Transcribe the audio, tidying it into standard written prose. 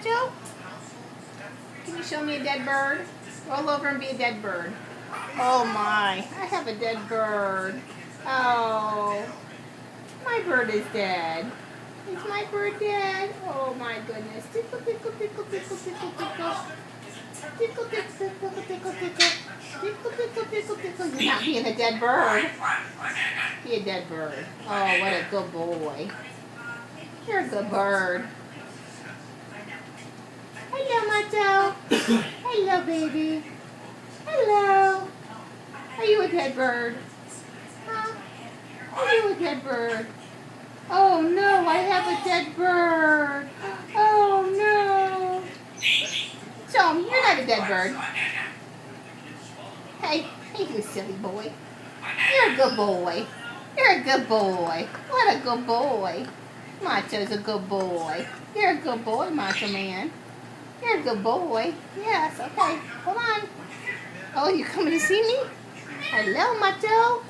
Macho? Can you show me a dead bird? Roll over and be a dead bird. Oh my, I have a dead bird. Oh, my bird is dead. Is my bird dead? Oh my goodness. Tickle, tickle, tickle, tickle, tickle, tickle. Tickle, tickle, tickle, tickle, tickle. Tickle, tickle, tickle, tickle. You're not being a dead bird. Be a dead bird. Oh, what a good boy. You're a good bird. Hello, Macho. Hello, baby. Hello. Are you a dead bird? Huh? Are you a dead bird? Oh no, I have a dead bird. Oh no. Show him, you're not a dead bird. Hey, you silly boy. You're a good boy. You're a good boy. What a good boy. Macho's a good boy. You're a good boy, Macho Man. You're a good boy. Yes, okay. Hold on. Oh, you coming to see me? Hello, Macho.